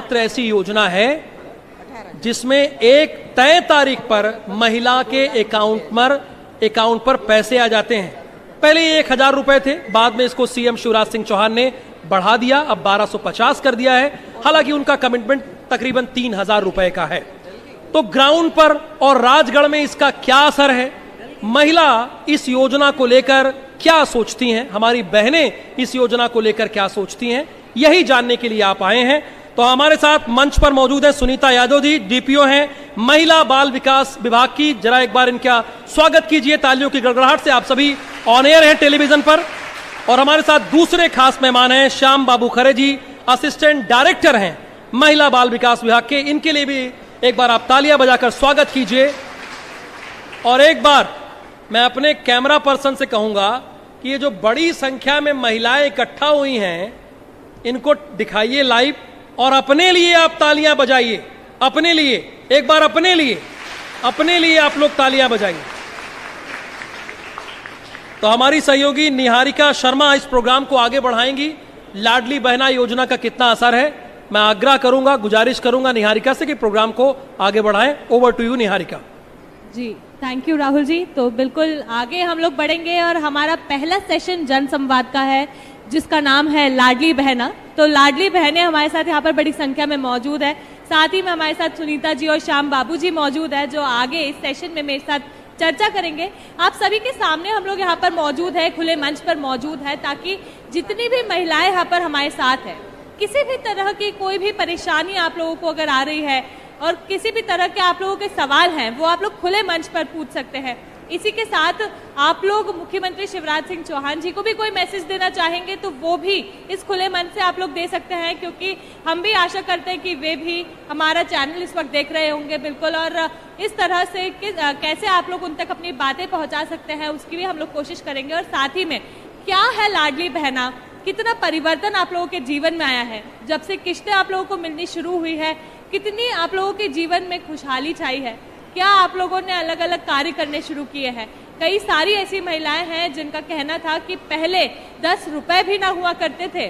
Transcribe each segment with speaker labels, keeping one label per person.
Speaker 1: एकमात्र ऐसी योजना है जिसमें एक तय तारीख पर महिला के अकाउंट पर पैसे आ जाते हैं। पहले ये 1,000 रुपए थे, बाद में इसको सीएम शिवराज सिंह चौहान ने बढ़ा दिया, अब 1250 कर दिया है। हालांकि उनका कमिटमेंट तकरीबन 3,000 रुपए का है। तो ग्राउंड पर और राजगढ़ में इसका क्या असर है, महिला इस योजना को लेकर क्या सोचती हैं, हमारी बहनें इस योजना को लेकर क्या सोचती हैं, यही जानने के लिए आप आए हैं। तो हमारे साथ मंच पर मौजूद है सुनीता यादव जी, डीपीओ हैं महिला बाल विकास विभाग की। जरा एक बार इनका स्वागत कीजिए तालियों की गड़गड़ाहट से। आप सभी ऑन एयर हैं टेलीविजन पर। और हमारे साथ दूसरे खास मेहमान हैं श्याम बाबू खरे जी, असिस्टेंट डायरेक्टर हैं महिला बाल विकास विभाग के। इनके लिए भी एक बार आप तालियां बजाकर स्वागत कीजिए। और एक बार मैं अपने कैमरा पर्सन से कहूंगा कि ये जो बड़ी संख्या में महिलाएं इकट्ठा हुई हैं, इनको दिखाइए लाइव और अपने लिए आप तालियां बजाइए। अपने लिए एक बार अपने लिए आप लोग तालियां बजाइए। तो हमारी सहयोगी निहारिका शर्मा इस प्रोग्राम को आगे बढ़ाएंगी। लाडली बहना योजना का कितना असर है, मैं आग्रह करूंगा, गुजारिश करूंगा निहारिका से कि प्रोग्राम को आगे बढ़ाएं। Over to you Niharika
Speaker 2: ji. Thank you Rahul ji. तो बिल्कुल आगे हम लोग बढ़ेंगे और हमारा पहला सेशन जन संवाद का है जिसका नाम है लाडली बहना। तो लाडली बहनें हमारे साथ यहाँ पर बड़ी संख्या में मौजूद है। साथ ही में हमारे साथ सुनीता जी और श्याम बाबू जी मौजूद है जो आगे इस सेशन में मेरे साथ चर्चा करेंगे। आप सभी के सामने हम लोग यहाँ पर मौजूद है, खुले मंच पर मौजूद है, ताकि जितनी भी महिलाएं यहाँ पर हमारे साथ है, किसी भी तरह की कोई भी परेशानी आप लोगों को अगर आ रही है और किसी भी तरह के आप लोगों के सवाल हैं वो आप लोग खुले मंच पर पूछ सकते हैं। इसी के साथ आप लोग मुख्यमंत्री शिवराज सिंह चौहान जी को भी कोई मैसेज देना चाहेंगे तो वो भी इस खुले मंच से आप लोग दे सकते हैं, क्योंकि हम भी आशा करते हैं कि वे भी हमारा चैनल इस वक्त देख रहे होंगे बिल्कुल। और इस तरह से कैसे आप लोग उन तक अपनी बातें पहुंचा सकते हैं उसकी भी हम लोग कोशिश करेंगे। और साथ ही में क्या है लाडली बहना, कितना परिवर्तन आप लोगों के जीवन में आया है जब से किस्तें आप लोगों को मिलनी शुरू हुई है, कितनी आप लोगों के जीवन में खुशहाली छाई है, क्या आप लोगों ने अलग अलग कार्य करने शुरू किए हैं। कई सारी ऐसी महिलाएं हैं जिनका कहना था कि पहले 10 रुपए भी ना हुआ करते थे,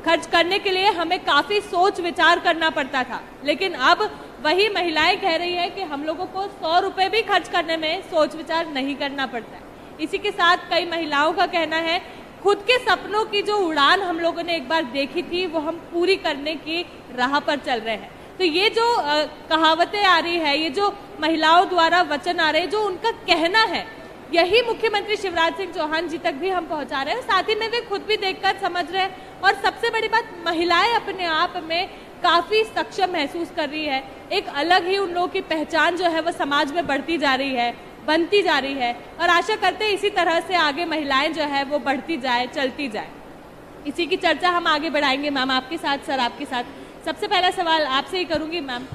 Speaker 2: खर्च करने के लिए हमें काफी सोच विचार करना पड़ता था, लेकिन अब वही महिलाएं कह रही है कि हम लोगों को 100 रुपए भी खर्च करने में सोच विचार नहीं करना पड़ता है। इसी के साथ कई महिलाओं का कहना है खुद के सपनों की जो उड़ान हम लोगों ने एक बार देखी थी वो हम पूरी करने की राह पर चल रहे हैं। तो ये जो कहावतें आ रही है, ये जो महिलाओं द्वारा वचन आ रहे हैं, जो उनका कहना है, यही मुख्यमंत्री शिवराज सिंह चौहान जी तक भी हम पहुंचा रहे हैं। साथ ही में वे खुद भी देखकर समझ रहे हैं। और सबसे बड़ी बात, महिलाएं अपने आप में काफी सक्षम महसूस कर रही है। एक अलग ही उन लोगों की पहचान जो है वो समाज में बढ़ती जा रही है, बनती जा रही है। और आशा करते हैं इसी तरह से आगे महिलाएं जो है वो बढ़ती जाए, चलती जाए। इसी की चर्चा हम आगे बढ़ाएंगे। मैम आपके साथ, सर आपके साथ सबसे पहला सवाल आपसे ही करूंगी। मैम,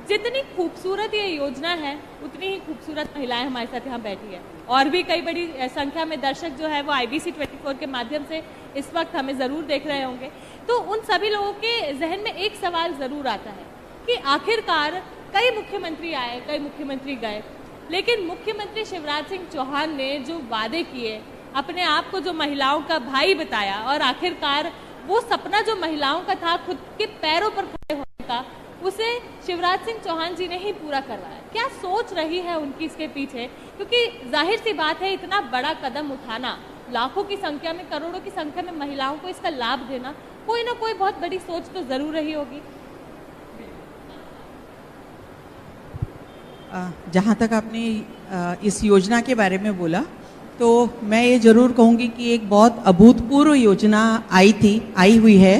Speaker 2: जितनी खूबसूरत ये योजना है उतनी ही खूबसूरत महिलाएं हमारे साथ यहाँ बैठी है और भी कई बड़ी संख्या में दर्शक जो है वो IBC 24 के माध्यम से इस वक्त हमें ज़रूर देख रहे होंगे। तो उन सभी लोगों के जहन में एक सवाल ज़रूर आता है कि आखिरकार कई मुख्यमंत्री आए, कई मुख्यमंत्री गए, लेकिन मुख्यमंत्री शिवराज सिंह चौहान ने जो वादे किए, अपने आप को जो महिलाओं का भाई बताया, और आखिरकार वो सपना जो महिलाओं का था खुद के पैरों पर खड़े होने का, उसे शिवराज सिंह चौहान जी ने ही पूरा करवाया। क्या सोच रही है उनकी इसके पीछे? क्योंकि जाहिर सी बात है, इतना बड़ा कदम उठाना, लाखों की संख्या में, करोड़ों की संख्या में महिलाओं को इसका लाभ देना, कोई ना कोई बहुत बड़ी सोच तो जरूर रही होगी।
Speaker 3: जहाँ तक आपने इस योजना के बारे में बोला, तो मैं ये ज़रूर कहूँगी कि एक बहुत अभूतपूर्व योजना आई हुई है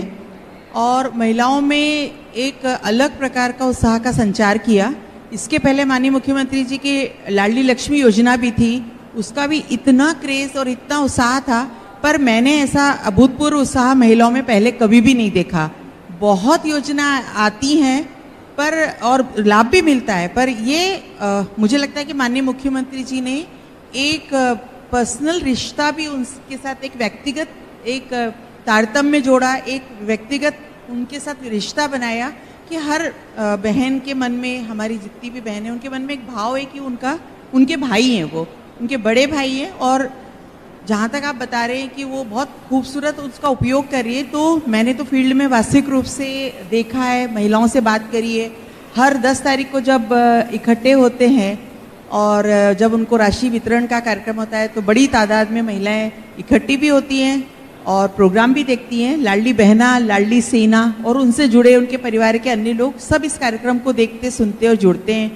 Speaker 3: और महिलाओं में एक अलग प्रकार का उत्साह का संचार किया। इसके पहले माननीय मुख्यमंत्री जी की लाडली लक्ष्मी योजना भी थी, उसका भी इतना क्रेज और इतना उत्साह था, पर मैंने ऐसा अभूतपूर्व उत्साह महिलाओं में पहले कभी भी नहीं देखा। बहुत योजना आती हैं पर और लाभ भी मिलता है, पर ये मुझे लगता है कि माननीय मुख्यमंत्री जी ने एक पर्सनल रिश्ता भी उनके साथ, एक व्यक्तिगत एक तारतम्य जोड़ा, एक व्यक्तिगत उनके साथ रिश्ता बनाया कि हर बहन के मन में, हमारी जितनी भी बहनें, उनके मन में एक भाव है कि उनके भाई हैं, वो उनके बड़े भाई हैं और जहाँ तक आप बता रहे हैं कि वो बहुत खूबसूरत उसका उपयोग कर रही है, तो मैंने तो फील्ड में वास्तविक रूप से देखा है, महिलाओं से बात करी है। हर 10 तारीख को जब इकट्ठे होते हैं और जब उनको राशि वितरण का कार्यक्रम होता है तो बड़ी तादाद में महिलाएं इकट्ठी भी होती हैं और प्रोग्राम भी देखती हैं। लाडली बहना, लाडली सेना और उनसे जुड़े उनके परिवार के अन्य लोग सब इस कार्यक्रम को देखते, सुनते और जुड़ते हैं।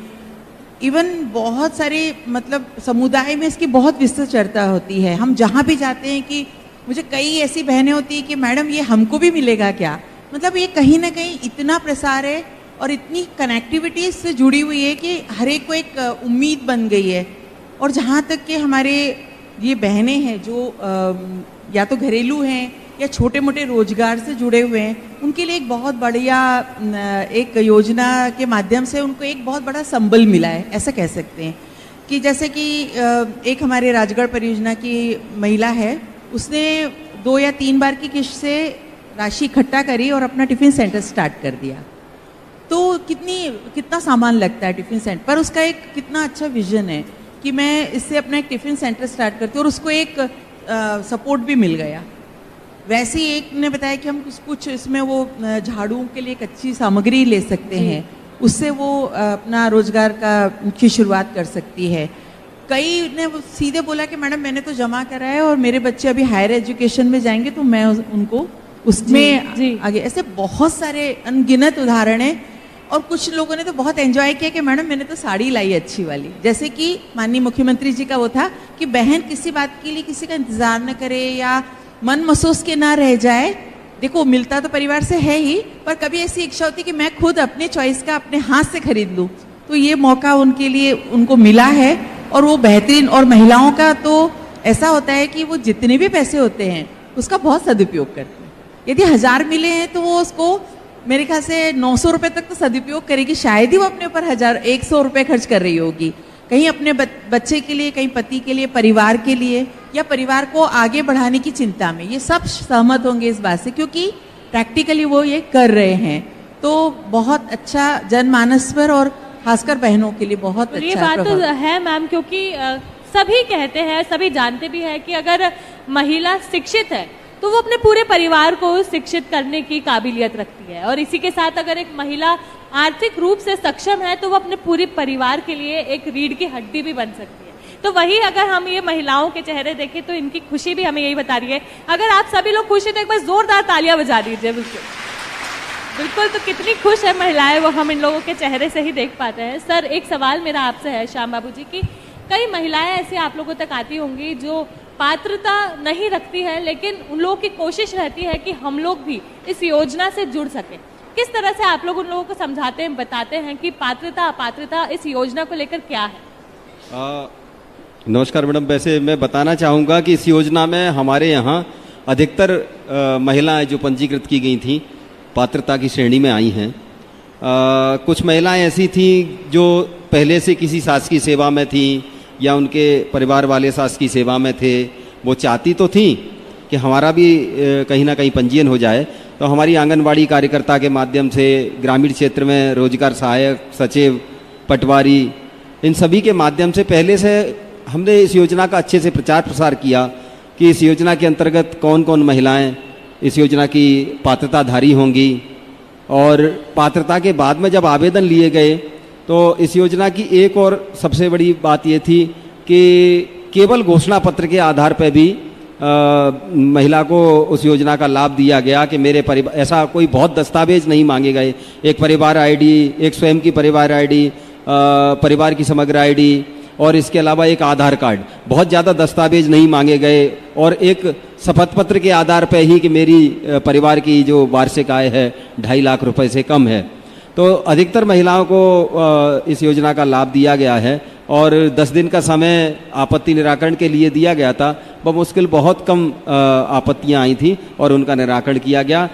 Speaker 3: इवन बहुत सारे मतलब समुदाय में इसकी बहुत विस्तृत चर्चा होती है। हम जहाँ भी जाते हैं कि मुझे कई ऐसी बहनें होती हैं कि मैडम ये हमको भी मिलेगा क्या, मतलब ये कहीं ना कहीं इतना प्रसार है और इतनी कनेक्टिविटी से जुड़ी हुई है कि हर एक को एक उम्मीद बन गई है। और जहाँ तक कि हमारे ये बहनें हैं जो या तो घरेलू हैं या छोटे मोटे रोजगार से जुड़े हुए हैं, उनके लिए एक बहुत बढ़िया एक योजना के माध्यम से उनको एक बहुत बड़ा संबल मिला है, ऐसा कह सकते हैं। कि जैसे कि एक हमारे राजगढ़ परियोजना की महिला है, उसने 2 या 3 बार की किश्त से राशि इकट्ठा करी और अपना टिफिन सेंटर स्टार्ट कर दिया। तो कितना सामान लगता है टिफिन सेंटर पर, उसका एक कितना अच्छा विजन है कि मैं इससे अपना एक टिफिन सेंटर स्टार्ट करती हूँ, और उसको एक सपोर्ट भी मिल गया। वैसे ही एक ने बताया कि हम कुछ इसमें वो झाड़ुओं के लिए एक अच्छी सामग्री ले सकते हैं, उससे वो अपना रोजगार की शुरुआत कर सकती है। कई ने सीधे बोला कि मैडम मैंने तो जमा करा है और मेरे बच्चे अभी हायर एजुकेशन में जाएंगे तो मैं उनको उसमें आगे, ऐसे बहुत सारे अनगिनत उदाहरण हैं। और कुछ लोगों ने तो बहुत एंजॉय किया कि मैडम मैंने तो साड़ी लाई अच्छी वाली। जैसे कि माननीय मुख्यमंत्री जी का वो था कि बहन किसी बात के लिए किसी का इंतजार न करे या मन महसूस के ना रह जाए। देखो मिलता तो परिवार से है ही, पर कभी ऐसी इच्छा होती कि मैं खुद अपने चॉइस का अपने हाथ से खरीद लूँ, तो ये मौका उनके लिए उनको मिला है और वो बेहतरीन। और महिलाओं का तो ऐसा होता है कि वो जितने भी पैसे होते हैं उसका बहुत सदुपयोग करते हैं। यदि 1000 मिले हैं तो वो उसको मेरे ख्याल से 900 रुपये तक तो सदुपयोग करेगी, शायद ही वो अपने ऊपर 100 रुपये खर्च कर रही होगी, कहीं अपने बच्चे के लिए, कहीं पति के लिए, परिवार के लिए, या परिवार को आगे बढ़ाने की चिंता में। ये सब सहमत होंगे इस बात से क्योंकि प्रैक्टिकली वो ये कर रहे हैं। तो बहुत अच्छा जनमानस पर और खासकर बहनों के लिए बहुत अच्छा
Speaker 2: ये बात तो है मैम, क्योंकि सभी कहते हैं, सभी जानते भी हैं कि अगर महिला शिक्षित है तो वो अपने पूरे परिवार को शिक्षित करने की काबिलियत रखती है, और इसी के साथ अगर एक महिला आर्थिक रूप से सक्षम है तो वो अपने पूरे परिवार के लिए एक रीढ़ की हड्डी भी बन सकती है। तो वही अगर हम ये महिलाओं के चेहरे देखें तो इनकी खुशी भी हमें यही बता रही है। अगर आप सभी लोग खुश हैं तो एक बार जोरदार तालियां बजा दीजिए। बिल्कुल, तो कितनी खुश है महिलाएं वो हम इन लोगों के चेहरे से ही देख पाते हैं। सर एक सवाल मेरा आपसे है श्याम बाबू जी की, कई महिलाएं ऐसी आप लोगों तक आती होंगी जो पात्रता नहीं रखती है, लेकिन उन लोगों की कोशिश रहती है कि हम लोग भी इस योजना से जुड़ सके। किस तरह से आप लोग उन लोगों को समझाते हैं, बताते हैं कि पात्रता अपात्रता इस योजना को लेकर क्या है?
Speaker 4: नमस्कार मैडम, वैसे मैं बताना चाहूँगा कि इस योजना में हमारे यहाँ अधिकतर महिलाएं जो पंजीकृत की गई थी पात्रता की श्रेणी में आई हैं। कुछ महिलाएं ऐसी थीं जो पहले से किसी शासकीय सेवा में थीं या उनके परिवार वाले शासकीय सेवा में थे। वो चाहती तो थीं कि हमारा भी कहीं ना कहीं पंजीयन हो जाए, तो हमारी आंगनवाड़ी कार्यकर्ता के माध्यम से ग्रामीण क्षेत्र में रोजगार सहायक, सचिव, पटवारी, इन सभी के माध्यम से पहले से हमने इस योजना का अच्छे से प्रचार प्रसार किया कि इस योजना के अंतर्गत कौन कौन महिलाएं इस योजना की पात्रताधारी होंगी। और पात्रता के बाद में जब आवेदन लिए गए तो इस योजना की एक और सबसे बड़ी बात ये थी कि केवल घोषणा पत्र के आधार पर भी महिला को उस योजना का लाभ दिया गया कि मेरे परिवार, ऐसा कोई बहुत दस्तावेज नहीं मांगे गए। एक परिवार आईडी, एक स्वयं की परिवार आईडी, परिवार की समग्र आईडी और इसके अलावा एक आधार कार्ड, बहुत ज़्यादा दस्तावेज नहीं मांगे गए। और एक शपथ पत्र के आधार पर ही कि मेरी परिवार की जो वार्षिक आय है 2.5 लाख रुपए से कम है। तो अधिकतर महिलाओं को इस योजना का लाभ दिया गया है और 10 दिन का समय आपत्ति निराकरण के लिए दिया गया था। बमुश्किल बहुत कम आपत्तियां आई थी और उनका निराकरण किया गया।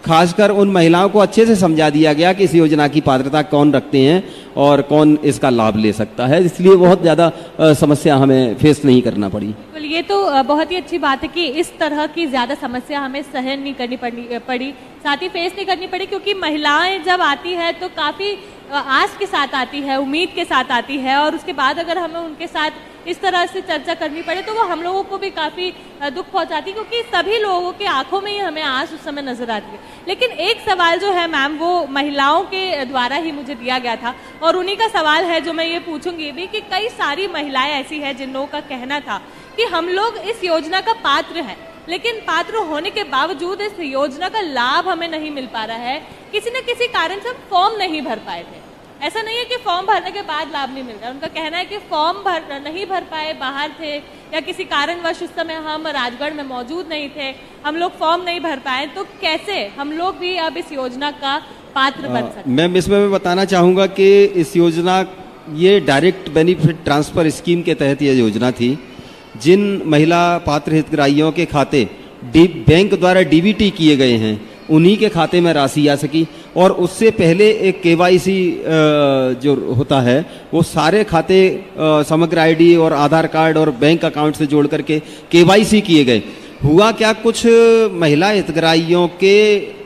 Speaker 4: खासकर उन महिलाओं को अच्छे से समझा दिया गया कि इस योजना की पात्रता कौन रखते हैं और कौन इसका लाभ ले सकता है, इसलिए बहुत ज़्यादा समस्या हमें फेस नहीं करना पड़ी।
Speaker 2: ये तो बहुत ही अच्छी बात है कि इस तरह की ज़्यादा समस्या हमें सहन नहीं करनी पड़ी, साथ ही फेस नहीं करनी पड़ी, क्योंकि महिलाएं जब आती है तो काफ़ी आस के साथ आती है, उम्मीद के साथ आती है, और उसके बाद अगर हमें उनके साथ इस तरह से चर्चा करनी पड़े तो वो हम लोगों को भी काफ़ी दुख पहुंचाती, क्योंकि सभी लोगों के आंखों में ही हमें आंस उस समय नजर आती है। लेकिन एक सवाल जो है मैम, वो महिलाओं के द्वारा ही मुझे दिया गया था और उन्हीं का सवाल है जो मैं ये पूछूंगी भी कि कई सारी महिलाएं ऐसी हैं जिन लोगों का कहना था कि हम लोग इस योजना का पात्र हैं, लेकिन पात्र होने के बावजूद इस योजना का लाभ हमें नहीं मिल पा रहा है। किसी न किसी कारण से हम फॉर्म नहीं भर पाए थे। ऐसा नहीं है कि फॉर्म भरने के बाद लाभ नहीं मिल रहा। उनका कहना है कि फॉर्म नहीं भर पाए, बाहर थे या किसी कारणवश उस समय हम राजगढ़ में मौजूद नहीं थे, हम लोग फॉर्म नहीं भर पाए, तो कैसे हम लोग भी अब इस योजना का पात्र बन सकते?
Speaker 4: मैम, इसमें मैं बताना चाहूँगा कि इस योजना, ये डायरेक्ट बेनिफिट ट्रांसफर स्कीम के तहत ये योजना थी। जिन महिला पात्र हितग्राहियों के खाते बैंक द्वारा डीबीटी किए गए हैं, उन्हीं के खाते में राशि आ सकी। और उससे पहले एक केवाईसी जो होता है, वो सारे खाते समग्र आईडी और आधार कार्ड और बैंक अकाउंट से जोड़ करके केवाईसी किए गए। हुआ क्या, कुछ महिला हितग्राहियों के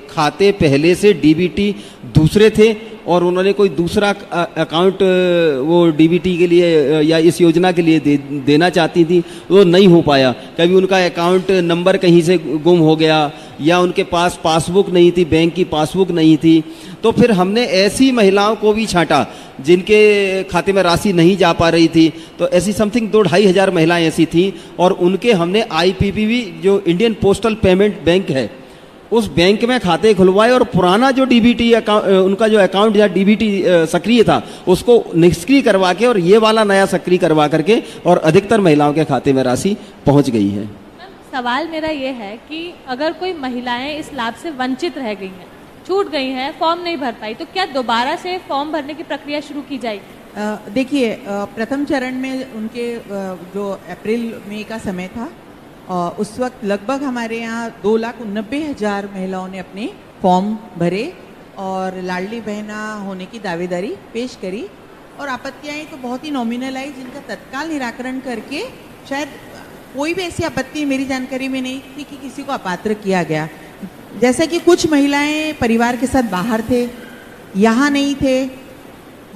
Speaker 4: खाते पहले से डीबीटी दूसरे थे और उन्होंने कोई दूसरा अकाउंट वो डीबीटी के लिए या इस योजना के लिए देना चाहती थी, वो नहीं हो पाया। कभी उनका अकाउंट नंबर कहीं से गुम हो गया या उनके पास पासबुक नहीं थी, बैंक की पासबुक नहीं थी। तो फिर हमने ऐसी महिलाओं को भी छांटा जिनके खाते में राशि नहीं जा पा रही थी। तो ऐसी समथिंग 2-2,500 महिलाएं ऐसी थीं और उनके हमने आईपीपीबी जो इंडियन पोस्टल पेमेंट बैंक है, उस बैंक में खाते खुलवाए और पुराना जो डीबीटी अकाउंट, उनका जो अकाउंट या डीबीटी सक्रिय था, उसको निष्क्रिय करवा के और ये वाला नया सक्रिय करवा करके और अधिकतर महिलाओं के खाते में राशि पहुंच गई है।
Speaker 2: सवाल मेरा ये है कि अगर कोई महिलाएं इस लाभ से वंचित रह गई हैं, छूट गई हैं, फॉर्म नहीं भर पाई, तो क्या दोबारा से फॉर्म भरने की प्रक्रिया शुरू की जाएगी?
Speaker 3: देखिए, प्रथम चरण में उनके जो अप्रैल मई का समय था, उस वक्त लगभग हमारे यहाँ 2,90,000 महिलाओं ने अपने फॉर्म भरे और लाडली बहना होने की दावेदारी पेश करी। और आपत्तियाँ तो बहुत ही नॉमिनल आई, जिनका तत्काल निराकरण करके शायद कोई भी ऐसी आपत्ति मेरी जानकारी में नहीं थी कि किसी को अपात्र किया गया। जैसे कि कुछ महिलाएं परिवार के साथ बाहर थे, यहाँ नहीं थे,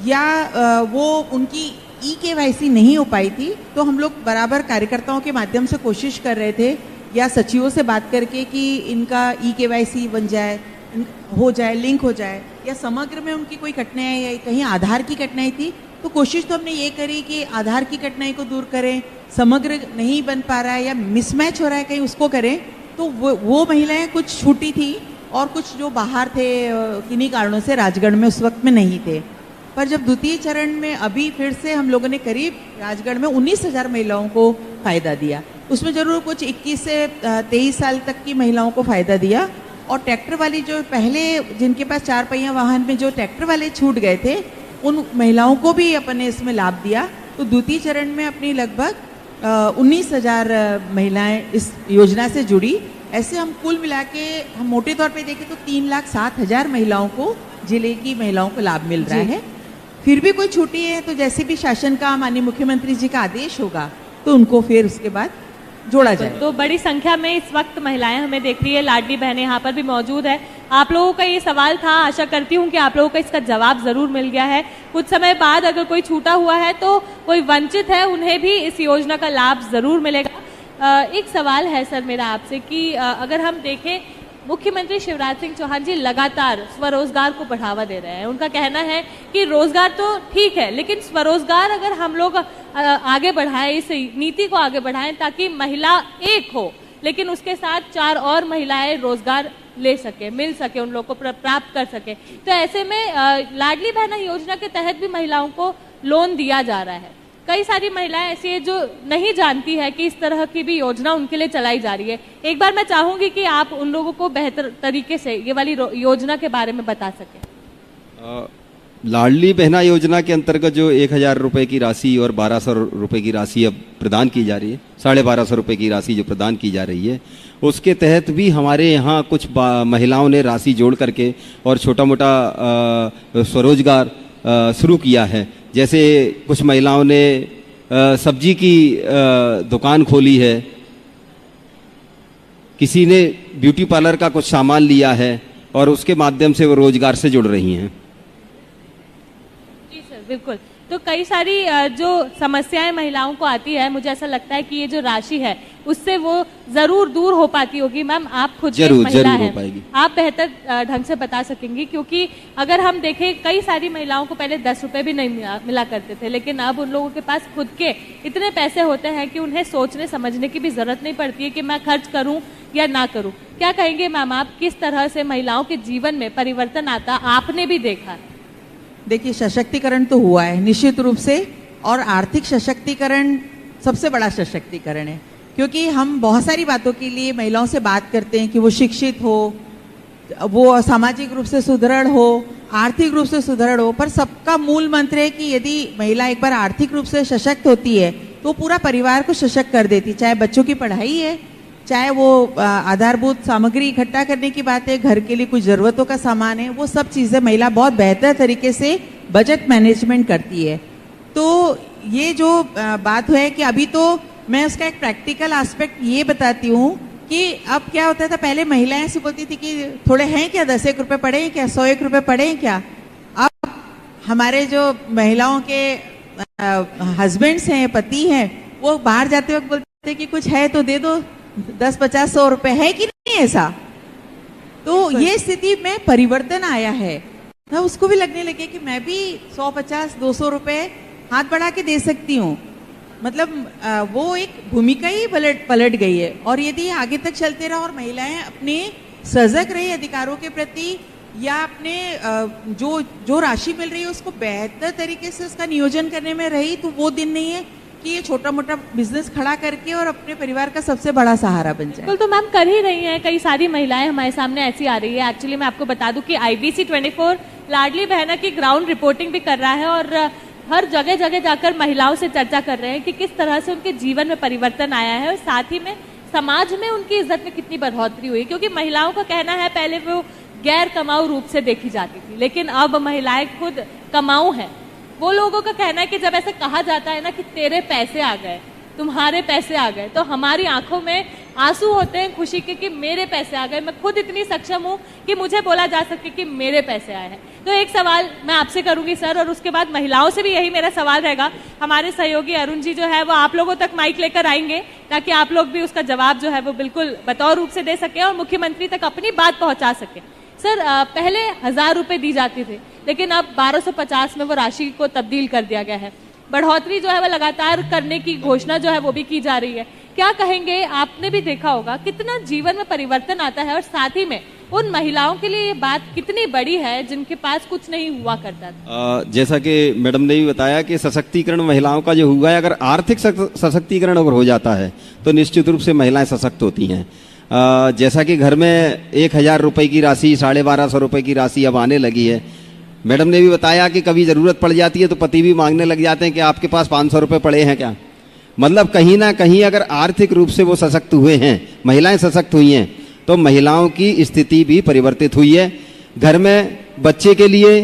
Speaker 3: या वो उनकी EKYC नहीं हो पाई थी, तो हम लोग बराबर कार्यकर्ताओं के माध्यम से कोशिश कर रहे थे या सचिवों से बात करके कि इनका EKYC बन जाए, हो जाए, लिंक हो जाए, या समग्र में उनकी कोई कठिनाई या कहीं आधार की कठिनाई थी, तो कोशिश तो हमने ये करी कि आधार की कठिनाई को दूर करें, समग्र नहीं बन पा रहा है या मिसमैच हो रहा है कहीं, उसको करें। तो वो महिलाएं कुछ छूटी थी और कुछ जो बाहर थे किन्हीं कारणों से राजगढ़ में उस वक्त में नहीं थे। पर जब द्वितीय चरण में अभी फिर से हम लोगों ने करीब राजगढ़ में 19,000 महिलाओं को फ़ायदा दिया। उसमें ज़रूर कुछ 21 से 23 साल तक की महिलाओं को फ़ायदा दिया, और ट्रैक्टर वाली जो पहले जिनके पास 4 पहिया वाहन में जो ट्रैक्टर वाले छूट गए थे, उन महिलाओं को भी अपने इसमें लाभ दिया। तो द्वितीय चरण में अपनी लगभग 19,000 महिलाएं इस योजना से जुड़ी। ऐसे हम कुल मिला के हम मोटे तौर पे देखें तो 3,07,000 महिलाओं को, जिले की महिलाओं को लाभ मिल रहा है। फिर भी कोई छूटी है तो जैसे भी शासन का, माननीय मुख्यमंत्री जी का आदेश होगा, तो उनको फिर उसके बाद जोड़ा जाए।
Speaker 2: तो बड़ी संख्या में इस वक्त महिलाएं हमें देख रही है, लाडली बहनें यहाँ पर भी मौजूद है। आप लोगों का ये सवाल था, आशा करती हूँ कि आप लोगों को इसका जवाब जरूर मिल गया है। कुछ समय बाद अगर कोई छूटा हुआ है तो कोई वंचित है, उन्हें भी इस योजना का लाभ जरूर मिलेगा। एक सवाल है सर मेरा आपसे कि अगर हम देखें, मुख्यमंत्री शिवराज सिंह चौहान जी लगातार स्वरोजगार को बढ़ावा दे रहे हैं। उनका कहना है कि रोजगार तो ठीक है, लेकिन स्वरोजगार अगर हम लोग आगे बढ़ाएं, इस नीति को आगे बढ़ाएं ताकि महिला एक हो, लेकिन उसके साथ 4 और महिलाएं रोजगार ले सके, मिल सके, उन लोग को प्राप्त कर सके। तो ऐसे में लाडली बहना योजना के तहत भी महिलाओं को लोन दिया जा रहा है। कई सारी महिलाएं ऐसी है जो नहीं जानती है कि इस तरह की भी योजना उनके लिए चलाई जा रही है। एक बार मैं चाहूंगी कि आप उन लोगों को बेहतर तरीके से ये वाली योजना के बारे में बता सकें।
Speaker 4: लाडली बहना योजना के अंतर्गत जो 1,000 रुपए की राशि और 1,200 रुपए की राशि अब प्रदान की जा रही है, 1,250 रुपए की राशि जो प्रदान की जा रही है, उसके तहत भी हमारे यहाँ कुछ महिलाओं ने राशि जोड़ करके और छोटा मोटा स्वरोजगार शुरू किया है। जैसे कुछ महिलाओं ने सब्जी की दुकान खोली है, किसी ने ब्यूटी पार्लर का कुछ सामान लिया है और उसके माध्यम से वो रोजगार से जुड़ रही हैं।
Speaker 2: जी सर, बिल्कुल। तो कई सारी जो समस्याएं महिलाओं को आती है, मुझे ऐसा लगता है कि ये जो राशि है उससे वो जरूर दूर हो पाती होगी। मैम, आप खुद एक महिला हैं, आप बेहतर ढंग से बता सकेंगी, क्योंकि अगर हम देखें कई सारी महिलाओं को पहले 10 रुपए भी नहीं मिला करते थे, लेकिन अब उन लोगों के पास खुद के इतने पैसे होते हैं कि उन्हें सोचने समझने की भी जरूरत नहीं पड़ती है कि मैं खर्च करूं या ना करूं। क्या कहेंगे मैम आप, किस तरह से महिलाओं के जीवन में परिवर्तन आता आपने भी देखा?
Speaker 3: देखिए, सशक्तिकरण तो हुआ है निश्चित रूप से, और आर्थिक सशक्तिकरण सबसे बड़ा सशक्तिकरण है, क्योंकि हम बहुत सारी बातों के लिए महिलाओं से बात करते हैं कि वो शिक्षित हो, वो सामाजिक रूप से सुदृढ़ हो, आर्थिक रूप से सुदृढ़ हो, पर सबका मूल मंत्र है कि यदि महिला एक बार आर्थिक रूप से सशक्त होती है तो पूरा परिवार को सशक्त कर देती है। चाहे बच्चों की पढ़ाई है, चाहे वो आधारभूत सामग्री इकट्ठा करने की बात है, घर के लिए कुछ ज़रूरतों का सामान है, वो सब चीज़ें महिला बहुत बेहतर तरीके से बजट मैनेजमेंट करती है। तो ये जो बात है कि अभी तो मैं उसका एक प्रैक्टिकल एस्पेक्ट ये बताती हूँ कि अब क्या होता था, पहले महिलाएं से बोलती थी कि थोड़े हैं क्या, 10 रुपए पड़े हैं क्या, 100 रुपए पड़े हैं क्या। अब हमारे जो महिलाओं के हस्बैंड्स हैं, पति हैं, वो बाहर जाते वक्त बोलते हैं कि कुछ है तो दे दो, 10, 50, 100 रुपए है कि नहीं ऐसा। तो ये स्थिति में परिवर्तन आया है, तो उसको भी लगने लगे कि मैं भी 100, 50, 200 रुपए हाथ बढ़ा के दे सकती हूँ। मतलब वो एक भूमिका ही पलट गई है। और यदि आगे तक चलते रहा और महिलाएं अपने सजग रही अधिकारों के प्रति, या अपने जो राशि मिल रही है उसको बेहतर तरीके से उसका नियोजन करने में रही, तो वो दिन नहीं है कि ये छोटा मोटा बिजनेस खड़ा करके और अपने परिवार का सबसे बड़ा सहारा बन जाए।
Speaker 2: तो मैम कर ही रही हैं, कई सारी महिलाएं हमारे सामने ऐसी आ रही है। एक्चुअली मैं आपको बता दूं कि IBC 24 लाडली बहना की ग्राउंड रिपोर्टिंग भी कर रहा है और हर जगह जगह जाकर महिलाओं से चर्चा कर रहे हैं कि किस तरह से उनके जीवन में परिवर्तन आया है और साथ ही में समाज में उनकी इज्जत में कितनी बढ़ोतरी हुई। क्योंकि महिलाओं का कहना है पहले वो गैर कमाऊ रूप से देखी जाती थी, लेकिन अब महिलाएं खुद कमाऊ हैं। वो लोगों का कहना है कि जब ऐसे कहा जाता है ना कि तेरे पैसे आ गए, तुम्हारे पैसे आ गए, तो हमारी आंखों में आंसू होते हैं खुशी के कि मेरे पैसे आ गए, मैं खुद इतनी सक्षम हूँ कि मुझे बोला जा सके कि मेरे पैसे आए हैं। तो एक सवाल मैं आपसे करूंगी सर, और उसके बाद महिलाओं से भी यही मेरा सवाल रहेगा। हमारे सहयोगी अरुण जी जो है वो आप लोगों तक माइक लेकर आएंगे ताकि आप लोग भी उसका जवाब जो है वो बिल्कुल बतौर रूप से दे सके और मुख्यमंत्री तक अपनी बात पहुंचा सके। सर, पहले 1000 रुपए दी जाती थी, लेकिन अब 1250 में वो राशि को तब्दील कर दिया गया है। बढ़ोतरी जो है वो लगातार करने की घोषणा जो है वो भी की जा रही है। क्या कहेंगे, आपने भी देखा होगा कितना जीवन में परिवर्तन आता है और साथ ही में उन महिलाओं के लिए ये बात कितनी बड़ी है जिनके पास कुछ नहीं हुआ करता था।
Speaker 4: जैसा कि मैडम ने भी बताया कि सशक्तिकरण महिलाओं का जो हुआ है, अगर आर्थिक सशक्तिकरण अगर हो जाता है तो निश्चित रूप से महिलाएं सशक्त होती हैं। जैसा कि घर में 1000 रुपए की राशि, 1250 रुपए की राशि अब आने लगी है। मैडम ने भी बताया कि कभी ज़रूरत पड़ जाती है तो पति भी मांगने लग जाते हैं कि आपके पास 500 रुपए पड़े हैं क्या। मतलब कहीं ना कहीं अगर आर्थिक रूप से वो सशक्त हुए हैं, महिलाएं सशक्त हुई हैं, तो महिलाओं की स्थिति भी परिवर्तित हुई है। घर में बच्चे के लिए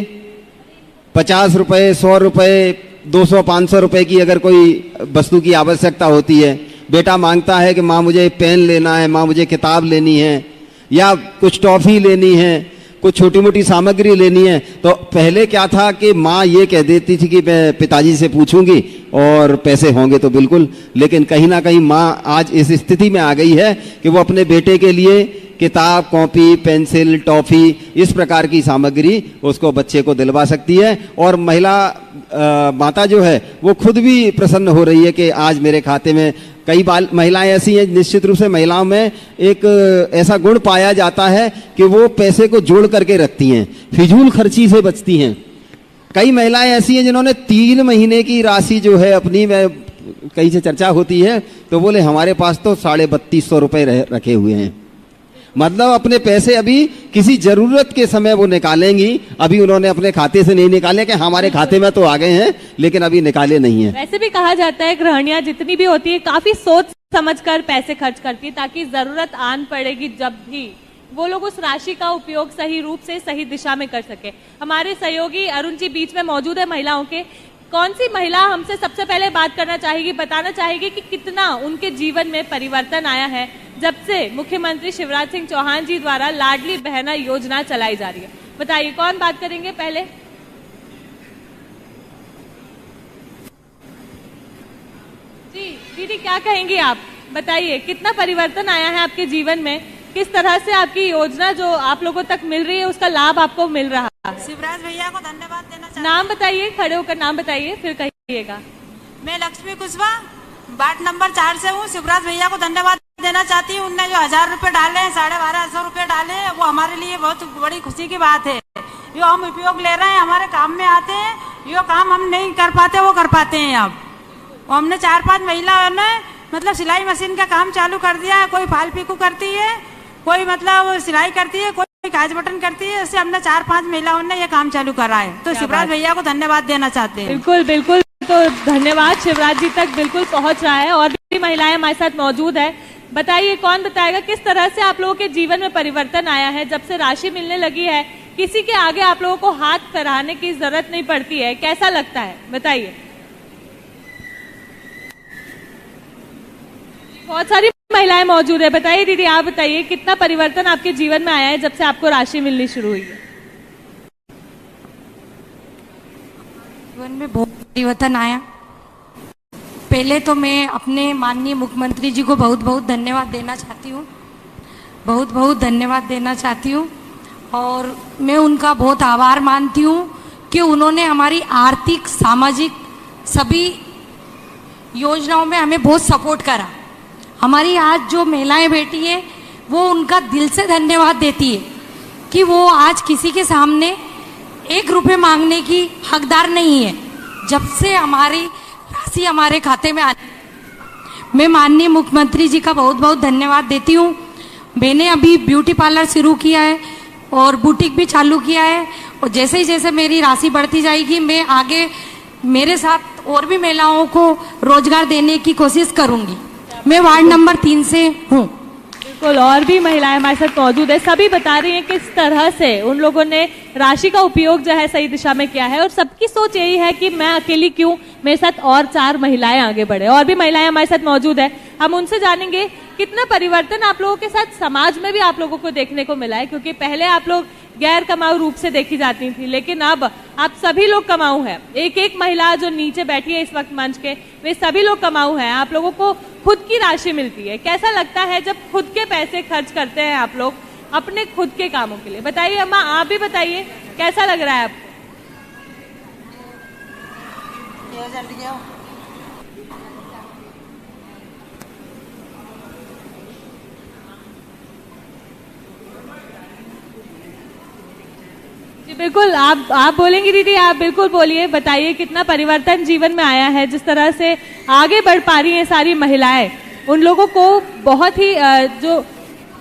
Speaker 4: 50 रुपए, 100 रुपए, 200, 500 रुपए की अगर कोई वस्तु की आवश्यकता होती है, बेटा मांगता है कि माँ मुझे पेन लेना है, माँ मुझे किताब लेनी है, या कुछ टॉफी लेनी है, कुछ छोटी मोटी सामग्री लेनी है, तो पहले क्या था कि माँ ये कह देती थी कि मैं पिताजी से पूछूंगी और पैसे होंगे तो बिल्कुल। लेकिन कहीं ना कहीं माँ आज इस स्थिति में आ गई है कि वो अपने बेटे के लिए किताब, कॉपी, पेंसिल, टॉफी, इस प्रकार की सामग्री उसको बच्चे को दिलवा सकती है। और महिला माता जो है वो खुद भी प्रसन्न हो रही है कि आज मेरे खाते में, कई महिलाएं ऐसी हैं, निश्चित रूप से महिलाओं में एक ऐसा गुण पाया जाता है कि वो पैसे को जोड़ करके रखती हैं, फिजूल खर्ची से बचती हैं। कई महिलाएं ऐसी हैं जिन्होंने 3 महीने की राशि जो है अपनी, में कहीं से चर्चा होती है तो बोले हमारे पास तो 3250 रुपए रखे हुए हैं। मतलब अपने पैसे अभी किसी जरूरत के समय वो निकालेंगी, अभी उन्होंने अपने खाते से नहीं निकाले कि हमारे खाते में तो आ गए हैं लेकिन अभी निकाले नहीं है।
Speaker 2: वैसे भी कहा जाता है गृहिणियां जितनी भी होती है काफी सोच समझकर पैसे खर्च करती है ताकि जरूरत आन पड़ेगी जब भी वो लोग उस राशि का उपयोग सही रूप से सही दिशा में कर सके। हमारे सहयोगी अरुण जी बीच में मौजूद है महिलाओं के। कौन सी महिला हमसे सबसे पहले बात करना चाहेगी, बताना चाहेगी कि कितना उनके जीवन में परिवर्तन आया है जब से मुख्यमंत्री शिवराज सिंह चौहान जी द्वारा लाडली बहना योजना चलाई जा रही है? बताइए, कौन बात करेंगे पहले? दीदी क्या कहेंगी आप, बताइए कितना परिवर्तन आया है आपके जीवन में, किस तरह से आपकी योजना जो आप लोगों तक मिल रही है उसका लाभ आपको मिल रहा है?
Speaker 5: शिवराज भैया को धन्यवाद देना चाहती
Speaker 2: नाम बताइए, खड़े होकर नाम बताइए फिर कहिएगा।
Speaker 5: हूँ। मैं लक्ष्मी कुशवाहा वार्ड नंबर 4 से हूँ। शिवराज भैया को धन्यवाद देना चाहती हूँ। उनने जो 1000 रुपए डाले, 1250 रुपए डाले, वो हमारे लिए बहुत बड़ी खुशी की बात है। जो हम उपयोग ले रहे हैं, हमारे काम में आते हैं। जो काम हम नहीं कर पाते वो कर पाते हैं अब। हमने 4-5 महिलाओं ने मतलब सिलाई मशीन का काम चालू कर दिया है। कोई फाल पीकू करती है, कोई मतलब सिलाई करती है, कोई काज बटन करती है। इससे हमने 4-5 महिलाओं ने ये काम चालू करा है। तो शिवराज भैया को धन्यवाद देना चाहते हैं।
Speaker 2: बिल्कुल बिल्कुल, तो धन्यवाद शिवराज जी तक बिल्कुल पहुंच रहा है। और भी महिलाएं हमारे साथ मौजूद है। बताइए कौन बताएगा किस तरह से आप लोगों के जीवन में परिवर्तन आया है जब से राशि मिलने लगी है? किसी के आगे आप लोगों को हाथ फैलाने की जरूरत नहीं पड़ती है, कैसा लगता है बताइए। बहुत सारी महिलाएं मौजूद है। बताइए दीदी, आप बताइए कितना परिवर्तन आपके जीवन में आया है जब से आपको राशि मिलनी शुरू हुई है?
Speaker 6: जीवन में बहुत परिवर्तन आया। पहले तो मैं अपने माननीय मुख्यमंत्री जी को बहुत बहुत धन्यवाद देना चाहती हूँ, बहुत बहुत धन्यवाद देना चाहती हूँ। और मैं उनका बहुत आभार मानती हूँ कि उन्होंने हमारी आर्थिक, सामाजिक सभी योजनाओं में हमें बहुत सपोर्ट करा। हमारी आज जो महिलाएं बैठी है वो उनका दिल से धन्यवाद देती है कि वो आज किसी के सामने 1 रुपये मांगने की हकदार नहीं है। जब से हमारी राशि हमारे खाते में आने, मैं माननीय मुख्यमंत्री जी का बहुत बहुत धन्यवाद देती हूँ। मैंने अभी ब्यूटी पार्लर शुरू किया है और बुटीक भी चालू किया है। और जैसे ही जैसे मेरी राशि बढ़ती जाएगी, मैं आगे मेरे साथ और भी महिलाओं को रोजगार देने की कोशिश करूँगी। मैं वार्ड नंबर 3 से हूँ।
Speaker 2: बिल्कुल, और भी महिलाएं हमारे साथ मौजूद है। सभी बता रही हैं किस तरह से उन लोगों ने राशि का उपयोग जो है सही दिशा में किया है। और सबकी सोच यही है कि मैं अकेली क्यों, मेरे साथ और 4 महिलाएं आगे बढ़े। और भी महिलाएं हमारे साथ मौजूद है, हम उनसे जानेंगे कितना परिवर्तन आप लोगों के साथ समाज में भी आप लोगों को देखने को मिला है। क्योंकि पहले आप लोग गैर कमाऊ रूप से देखी जाती थी, लेकिन अब आप सभी लोग कमाऊ हैं। एक एक महिला जो नीचे बैठी है इस वक्त मंच के, वे सभी लोग कमाऊ हैं। आप लोगों को खुद की राशि मिलती है। कैसा लगता है जब खुद के पैसे खर्च करते हैं आप लोग अपने खुद के कामों के लिए? बताइए अम्मा, आप भी बताइए कैसा लग रहा है आपको? जी बिल्कुल, आप बोलेंगी दीदी, आप बिल्कुल बोलिए। बताइए कितना परिवर्तन जीवन में आया है, जिस तरह से आगे बढ़ पा रही हैं सारी महिलाएं, उन लोगों को बहुत ही जो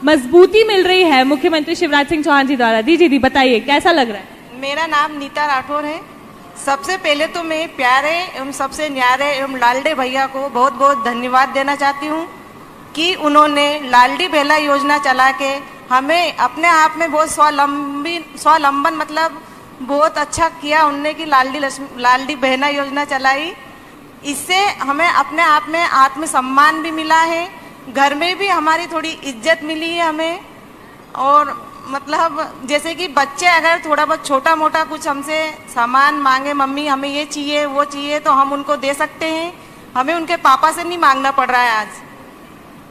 Speaker 2: मजबूती मिल रही है मुख्यमंत्री शिवराज सिंह चौहान जी द्वारा। दीदी बताइए कैसा लग रहा है?
Speaker 5: मेरा नाम नीता राठौर है। सबसे पहले तो मैं प्यारे एवं सबसे न्यारे एवं लालडे भैया को बहुत बहुत धन्यवाद देना चाहती हूँ कि उन्होंने लालडी बेला योजना चला के हमें अपने आप में बहुत स्वावलंबन मतलब बहुत अच्छा किया उनने कि लालडी बहना योजना चलाई। इससे हमें अपने आप में आत्मसम्मान भी मिला है, घर में भी हमारी थोड़ी इज्जत मिली है हमें। और मतलब जैसे कि बच्चे अगर थोड़ा बहुत छोटा मोटा कुछ हमसे सामान मांगे, मम्मी हमें ये चाहिए वो चाहिए, तो हम उनको दे सकते हैं। हमें उनके पापा से नहीं मांगना पड़ रहा है आज।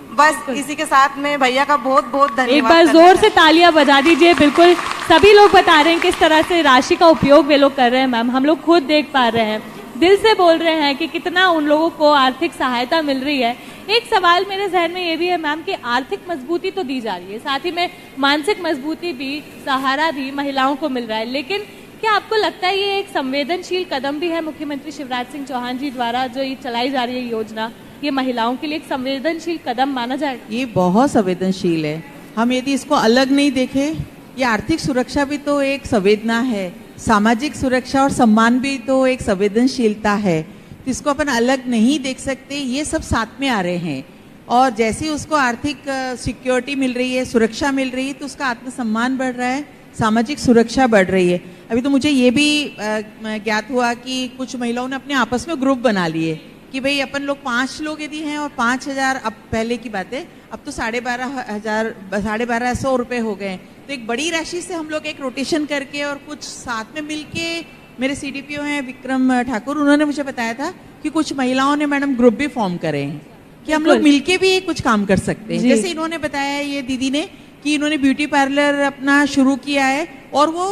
Speaker 5: बस इसी के साथ में भैया का बहुत बहुत धन्यवाद।
Speaker 2: एक बार जोर से तालियां बजा दीजिए। बिल्कुल सभी लोग बता रहे हैं किस तरह से राशि का उपयोग वे लोग कर रहे हैं। मैम, हम लोग खुद देख पा रहे हैं, दिल से बोल रहे हैं कि कितना उन लोगों को आर्थिक सहायता मिल रही है। एक सवाल मेरे जहन में ये भी है मैम कि आर्थिक मजबूती तो दी जा रही है, साथ ही में मानसिक मजबूती भी, सहारा भी महिलाओं को मिल रहा है, लेकिन क्या आपको लगता है ये एक संवेदनशील कदम भी है मुख्यमंत्री शिवराज सिंह चौहान जी द्वारा जो ये चलाई जा रही है योजना, ये महिलाओं के लिए एक संवेदनशील कदम माना जाएगा?
Speaker 3: ये बहुत संवेदनशील है। हम यदि इसको अलग नहीं देखें, ये आर्थिक सुरक्षा भी तो एक संवेदना है, सामाजिक सुरक्षा और सम्मान भी तो एक संवेदनशीलता है, तो इसको अपन अलग नहीं देख सकते। ये सब साथ में आ रहे हैं और जैसे ही उसको आर्थिक सिक्योरिटी मिल रही है, सुरक्षा मिल रही है, तो उसका आत्मसम्मान बढ़ रहा है, सामाजिक सुरक्षा बढ़ रही है। अभी तो मुझे ये भी ज्ञात हुआ कि कुछ महिलाओं ने अपने आपस में ग्रुप बना लिए कि भाई अपन लोग 5 लोग यदि हैं और 5,000, अब पहले की बात है, अब तो 12,500 रुपये हो गए। तो एक बड़ी राशि से हम लोग एक रोटेशन करके और कुछ साथ में मिलके, मेरे CDPO हैं विक्रम ठाकुर, उन्होंने मुझे बताया था कि कुछ महिलाओं ने मैडम ग्रुप भी फॉर्म करे हैं कि हम लोग मिलके भी कुछ काम कर सकते हैं।
Speaker 2: जी।
Speaker 3: जैसे इन्होंने बताया ये दीदी ने कि इन्होंने ब्यूटी पार्लर अपना शुरू किया है और वो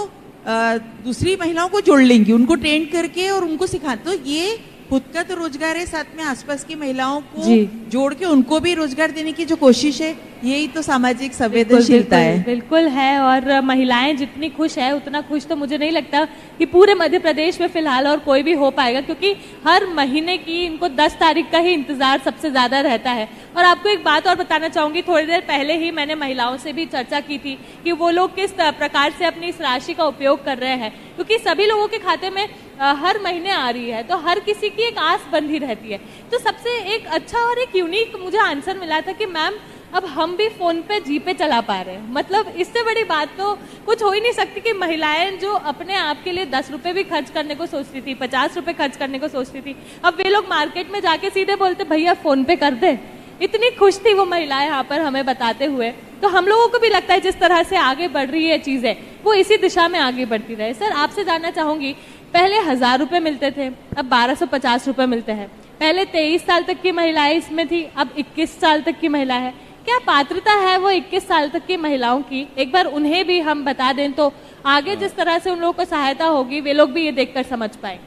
Speaker 3: दूसरी महिलाओं को जोड़ लेंगी, उनको ट्रेन करके और उनको सिखा, तो ये खुद का तो रोजगार है, साथ में आसपास की महिलाओं को
Speaker 2: जी।
Speaker 3: जोड़ के उनको भी रोजगार देने की जो कोशिश है, यही तो सामाजिक संवेदनशीलता है।
Speaker 2: बिल्कुल है। और महिलाएं जितनी खुश है उतना खुश तो मुझे नहीं लगता कि पूरे मध्य प्रदेश में फिलहाल और कोई भी हो पाएगा, क्योंकि हर महीने की इनको 10 तारीख का ही इंतजार सबसे ज्यादा रहता है। और आपको एक बात और बताना चाहूंगी, थोड़ी देर पहले ही मैंने महिलाओं से भी चर्चा की थी कि वो लोग किस प्रकार से अपनी इस राशि का उपयोग कर रहे हैं, क्योंकि सभी लोगों के खाते में हर महीने आ रही है, तो हर किसी की एक आस बंधी रहती है। तो सबसे एक अच्छा और एक यूनिक मुझे आंसर मिला था कि मैम अब हम भी फोन पे जीपे चला पा रहे हैं। मतलब इससे बड़ी बात तो कुछ हो ही नहीं सकती कि महिलाएं जो अपने आप के लिए 10 रुपए भी खर्च करने को सोचती थी, 50 रुपए खर्च करने को सोचती थी, अब वे लोग मार्केट में जाके सीधे बोलते भैया फोन पे कर दे। इतनी खुश थी वो महिलाएं यहाँ पर हमें बताते हुए। तो हम लोगों को भी लगता है जिस तरह से आगे बढ़ रही है चीजें, वो इसी दिशा में आगे बढ़ती रहे। सर आपसे जानना चाहूंगी, पहले 1000 रुपए मिलते थे, अब 1250 रुपए मिलते हैं। पहले 23 साल तक की महिलाएं इसमें थी, अब 21 साल तक की महिला है। क्या पात्रता है वो 21 साल तक की महिलाओं की? एक बार उन्हें भी हम बता दें तो आगे जिस तरह से उन लोगों को सहायता होगी, वे लोग भी ये देखकर समझ पाए।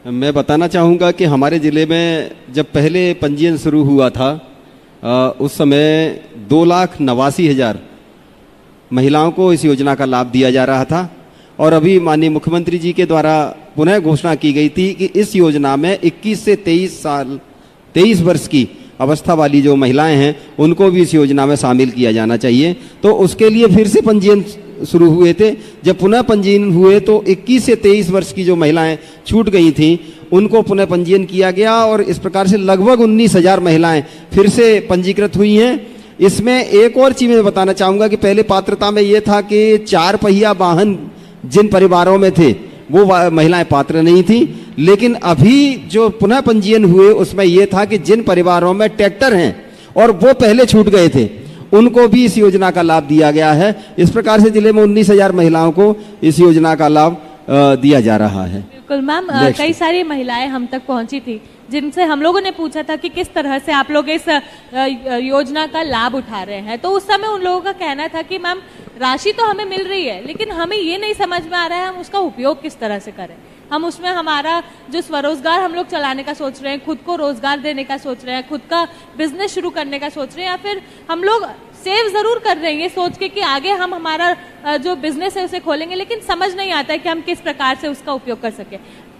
Speaker 4: मैं बताना चाहूँगा कि हमारे ज़िले में जब पहले पंजीयन शुरू हुआ था, उस समय 2,89,000 महिलाओं को इस योजना का लाभ दिया जा रहा था। और अभी माननीय मुख्यमंत्री जी के द्वारा पुनः घोषणा की गई थी कि इस योजना में 21 से 23 वर्ष की अवस्था वाली जो महिलाएं हैं उनको भी इस योजना में शामिल किया जाना चाहिए। तो उसके लिए फिर से पंजीयन शुरू हुए थे। जब पुनः पंजीयन हुए तो 21 से 23 वर्ष की जो महिलाएं छूट गई थीं उनको पुनः पंजीयन किया गया और इस प्रकार से लगभग 19,000 महिलाएं फिर से पंजीकृत हुई हैं। इसमें एक और चीज़ मैं बताना चाहूँगा कि पहले पात्रता में ये था कि 4 पहिया वाहन जिन परिवारों में थे वो महिलाएं पात्र नहीं थी, लेकिन अभी जो पुनः पंजीयन हुए उसमें यह था कि जिन परिवारों में ट्रैक्टर हैं और वो पहले छूट गए थे उनको भी इस योजना का लाभ दिया गया है। इस प्रकार से जिले में 19,000 महिलाओं को इस योजना का लाभ दिया जा रहा है।
Speaker 2: बिल्कुल मैम, कई सारी महिलाएं हम तक पहुंची थी जिनसे हम लोगों ने पूछा था कि किस तरह से आप लोग इस योजना का लाभ उठा रहे हैं। तो उस समय उन लोगों का कहना था कि मैम राशि तो हमें मिल रही है, लेकिन हमें ये नहीं समझ में आ रहा है हम उसका उपयोग किस तरह से करें। हम उसमें हमारा जो स्वरोजगार हम लोग चलाने का सोच रहे हैं, खुद को रोजगार देने का सोच रहे हैं, खुद का बिजनेस शुरू करने का सोच रहे हैं, या फिर हम लोग सेव जरूर कर रहे हैं ये सोच के कि आगे हम हमारा जो बिजनेस है उसे खोलेंगे, लेकिन समझ नहीं आता है कि हम किस प्रकार से उसका उपयोग कर सके।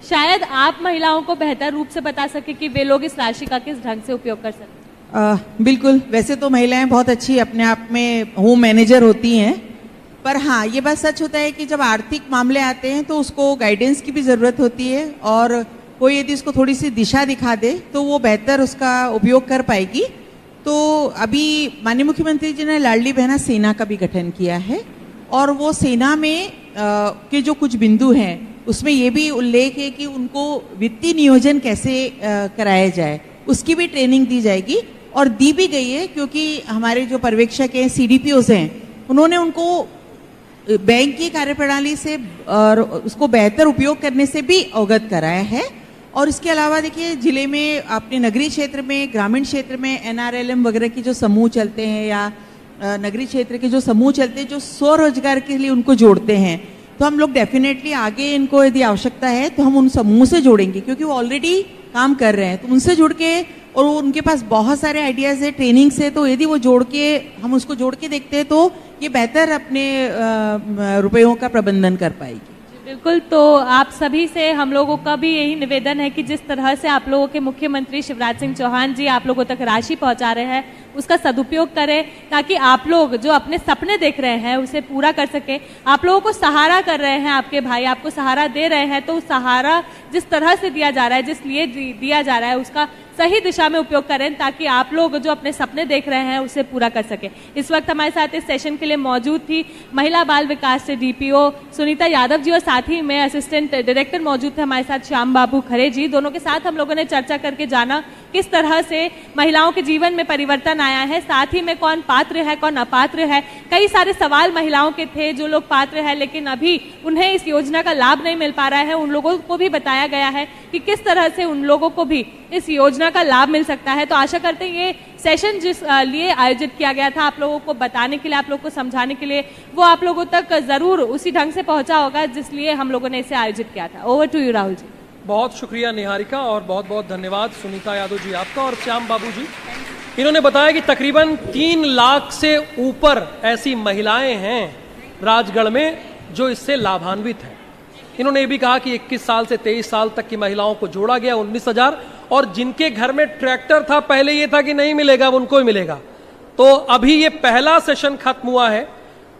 Speaker 2: शायद आप महिलाओं को बेहतर रूप से बता सके कि वे लोग इस राशि का किस ढंग से उपयोग कर सकते।
Speaker 3: बिल्कुल, वैसे तो महिलाएं बहुत अच्छी अपने आप में होम मैनेजर होती हैं, पर हाँ ये बात सच होता है कि जब आर्थिक मामले आते हैं तो उसको गाइडेंस की भी ज़रूरत होती है और कोई यदि उसको थोड़ी सी दिशा दिखा दे तो वो बेहतर उसका उपयोग कर पाएगी। तो अभी माननीय मुख्यमंत्री जी ने लाडली बहना सेना का भी गठन किया है और वो सेना में के जो कुछ बिंदु हैं उसमें ये भी उल्लेख है कि उनको वित्तीय नियोजन कैसे कराया जाए उसकी भी ट्रेनिंग दी जाएगी और दी भी गई है, क्योंकि हमारे जो पर्यवेक्षक हैं CDPOs हैं उन्होंने उनको बैंक की कार्यप्रणाली से और उसको बेहतर उपयोग करने से भी अवगत कराया है। और इसके अलावा देखिए जिले में अपने नगरीय क्षेत्र में, ग्रामीण क्षेत्र में NRLM वगैरह की जो समूह चलते हैं या नगरीय क्षेत्र के जो समूह चलते हैं जो स्वरोजगार के लिए उनको जोड़ते हैं, तो हम लोग डेफिनेटली आगे इनको यदि आवश्यकता है तो हम उन समूह से जोड़ेंगे, क्योंकि वो ऑलरेडी काम कर रहे हैं। तो उनसे जुड़ के, और उनके पास बहुत सारे आइडियाज़ है ट्रेनिंग से, तो यदि वो जोड़ के हम उसको जोड़ के देखते हैं तो ये बेहतर अपने रुपयों का प्रबंधन कर पाएगी।
Speaker 2: बिल्कुल, तो आप सभी से हम लोगों का भी यही निवेदन है कि जिस तरह से आप लोगों के मुख्यमंत्री शिवराज सिंह चौहान जी आप लोगों तक राशि पहुंचा रहे हैं उसका सदुपयोग करें, ताकि आप लोग जो अपने सपने देख रहे हैं उसे पूरा कर सके। आप लोगों को सहारा कर रहे हैं, आपके भाई आपको सहारा दे रहे हैं, तो सहारा जिस तरह से दिया जा रहा है, जिस लिए दिया जा रहा है उसका सही दिशा में उपयोग करें, ताकि आप लोग जो अपने सपने देख रहे हैं उसे पूरा कर सके। इस वक्त हमारे साथ इस सेशन के लिए मौजूद थी महिला बाल विकास से DPO सुनीता यादव जी और साथ ही में असिस्टेंट डायरेक्टर मौजूद थे हमारे साथ श्याम बाबू खरे जी। दोनों के साथ हम लोगों ने चर्चा करके जाना किस तरह से महिलाओं के जीवन में परिवर्तन आया है, साथ ही में कौन पात्र है कौन अपात्र है। कई सारे सवाल महिलाओं के थे, जो लोग पात्र है लेकिन अभी उन्हें इस योजना का लाभ नहीं मिल पा रहा है, उन लोगों को भी बताया गया है कि किस तरह से उन लोगों को भी इस योजना का लाभ मिल सकता है। तो आशा करते हैं ये सेशन जिस लिए आयोजित किया गया था आप लोगों को बताने के लिए, आप लोगों को समझाने के लिए, वो आप लोगों तक जरूर उसी ढंग से पहुंचा होगा जिस लिए हम लोगों ने इसे आयोजित किया था। ओवर टू यू राहुल जी।
Speaker 1: बहुत शुक्रिया निहारिका और बहुत बहुत धन्यवाद सुनीता यादव जी आपका और श्याम बाबू जी। इन्होंने बताया कि तकरीबन 3 लाख से ऊपर ऐसी महिलाएं हैं राजगढ़ में जो इससे लाभान्वित हैं। इन्होंने ये भी कहा कि 21 साल से 23 साल तक की महिलाओं को जोड़ा गया 19,000, और जिनके घर में ट्रैक्टर था पहले ये था कि नहीं मिलेगा, उनको ही मिलेगा। तो अभी ये पहला सेशन खत्म हुआ है,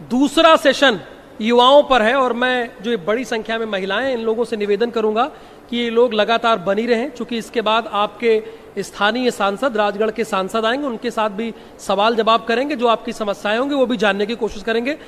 Speaker 1: दूसरा सेशन युवाओं पर है, और मैं जो बड़ी संख्या में महिलाएं हैं इन लोगों से निवेदन करूंगा कि ये लोग लगातार बनी रहें, क्योंकि इसके बाद आपके स्थानीय सांसद, राजगढ़ के सांसद आएंगे, उनके साथ भी सवाल जवाब करेंगे, जो आपकी समस्याएं होंगी वो भी जानने की कोशिश करेंगे।